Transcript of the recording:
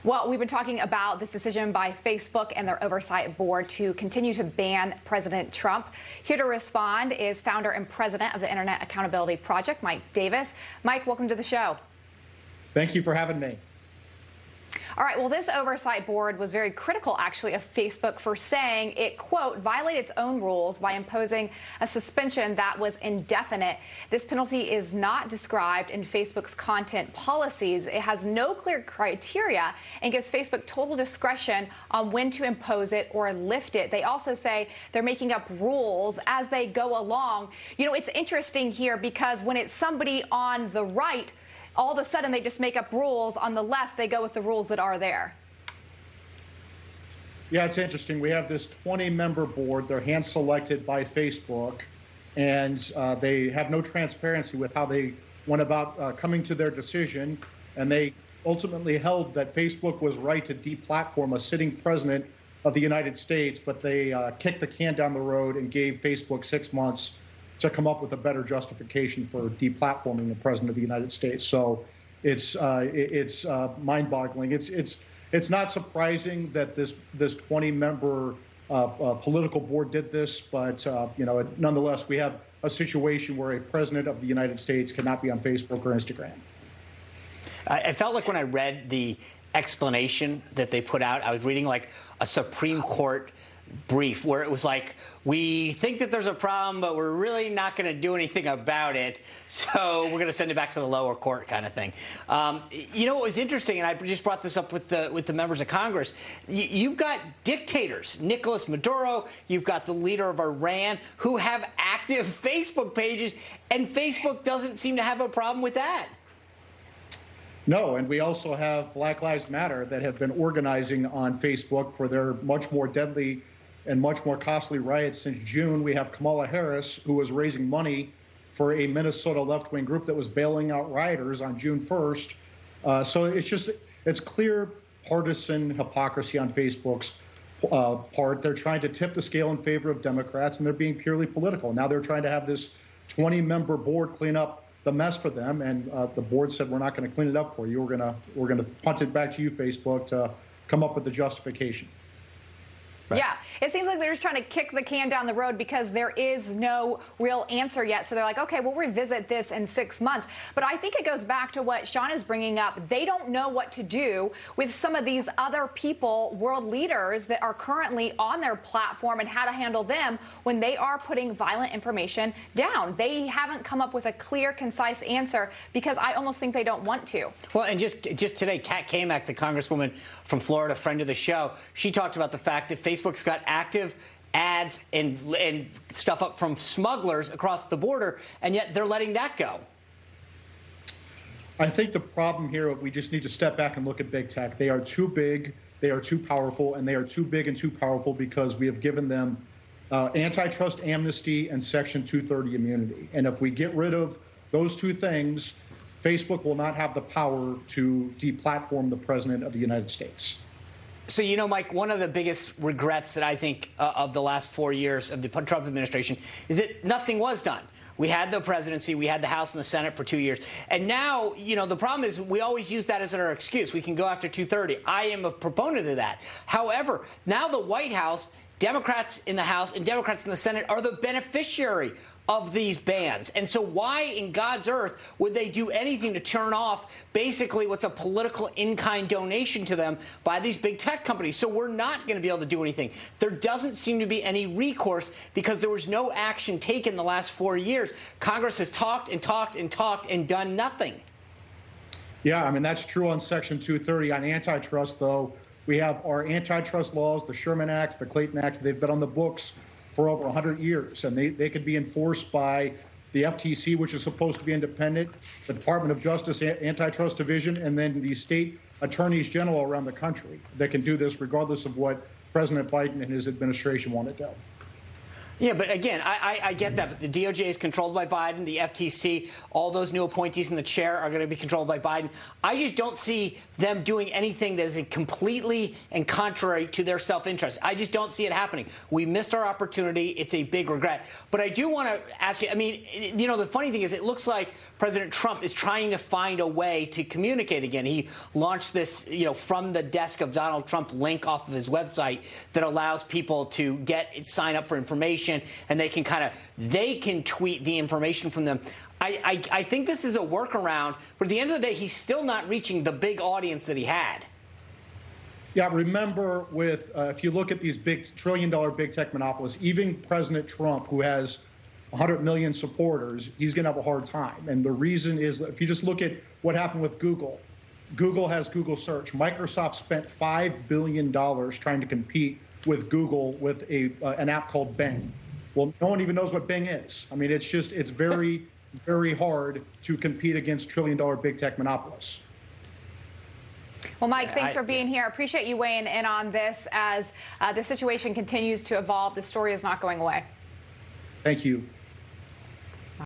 Well, we've been talking about this decision by Facebook and their oversight board to continue to ban President Trump. Here to respond is founder and president of the Internet Accountability Project, Mike Davis. Mike, welcome to the show. Thank you for having me. All right, well, this oversight board was very critical, actually, of Facebook for saying it, quote, violated its own rules by imposing a suspension that was indefinite. This penalty is not described in Facebook's content policies. It has no clear criteria and gives Facebook total discretion on when to impose it or lift it. They also say they're making up rules as they go along. You know, it's interesting here because when it's somebody on the right, all of a sudden they just make up rules. On the left, they go with the rules that are there. Yeah, it's interesting. We have this 20-member board. They're hand-selected by Facebook, and they have no transparency with how they went about coming to their decision. And they ultimately held that Facebook was right to deplatform a sitting president of the United States, but they kicked the can down the road and gave Facebook 6 months to come up with a better justification for deplatforming the president of the United States. So it's mind-boggling. It's not surprising that this 20-member political board did this, but nonetheless, we have a situation where a president of the United States cannot be on Facebook or Instagram. I felt like when I read the explanation that they put out, I was reading like a Supreme Court brief where it was like, we think that there's a problem, but we're really not going to do anything about it, so we're going to send it back to the lower court kind of thing. You know what was interesting, and I just brought this up with the members of Congress, you've got dictators, Nicolas Maduro, you've got the leader of Iran, who have active Facebook pages, and Facebook doesn't seem to have a problem with that. No, and we also have Black Lives Matter that have been organizing on Facebook for their much more deadly and much more costly riots since June. We have Kamala Harris, who was raising money for a Minnesota left-wing group that was bailing out rioters on June 1st. So it's clear partisan hypocrisy on Facebook's part. They're trying to tip the scale in favor of Democrats, and they're being purely political. Now they're trying to have this 20-member board clean up the mess for them, and the board said, we're not going to clean it up for you. We're going to punt it back to you, Facebook, to come up with the justification. Right. Yeah, it seems like they're just trying to kick the can down the road because there is no real answer yet. So they're like, okay, we'll revisit this in 6 months. But I think it goes back to what Sean is bringing up. They don't know what to do with some of these other people, world leaders that are currently on their platform, and how to handle them when they are putting violent information down. They haven't come up with a clear, concise answer because I almost think they don't want to. Well, and just today, Kat Kamak, the congresswoman from Florida, friend of the show, she talked about the fact that Facebook's got active ads and stuff up from smugglers across the border, and yet they're letting that go. I think the problem here, we just need to step back and look at big tech. They are too big, they are too powerful, and they are too big and too powerful because we have given them antitrust amnesty and Section 230 immunity. And if we get rid of those two things, Facebook will not have the power to deplatform the president of the United States. So, you know, Mike, one of the biggest regrets that I think of the last 4 years of the Trump administration is that nothing was done. We had the presidency, we had the House and the Senate for 2 years. And now, you know, the problem is we always use that as our excuse. We can go after 230. I am a proponent of that. However, now the White House, Democrats in the House and Democrats in the Senate are the beneficiary of these bans. And so why in God's earth would they do anything to turn off basically what's a political in-kind donation to them by these big tech companies? So we're not going to be able to do anything. There doesn't seem to be any recourse because there was no action taken the last 4 years. Congress has talked and talked and talked and done nothing. Yeah, I mean, that's true on Section 230. On antitrust, though, we have our antitrust laws, the Sherman Act, the Clayton Act. They've been on the books for over 100 years, and they could be enforced by the FTC, which is supposed to be independent, the Department of Justice Antitrust Division, and then the state attorneys general around the country that can do this regardless of what President Biden and his administration want to do. Yeah, but again, I get that. But the DOJ is controlled by Biden. The FTC, all those new appointees in the chair are going to be controlled by Biden. I just don't see them doing anything that is completely and contrary to their self-interest. I just don't see it happening. We missed our opportunity. It's a big regret. But I do want to ask you, I mean, you know, the funny thing is it looks like President Trump is trying to find a way to communicate again. He launched this, from the desk of Donald Trump link off of his website that allows people to sign up for information, and they can tweet the information from them. I think this is a workaround, but at the end of the day, he's still not reaching the big audience that he had. Yeah, remember if you look at these trillion-dollar big tech monopolists, even President Trump, who has 100 million supporters, he's going to have a hard time. And the reason is, if you just look at what happened with Google, Google has Google Search. Microsoft spent $5 billion trying to compete with Google with an app called Bing. Well, no one even knows what Bing is. I mean, it's very, very hard to compete against trillion-dollar big tech monopolists. Well, Mike, thanks for being here. I appreciate you weighing in on this as the situation continues to evolve. The story is not going away. Thank you.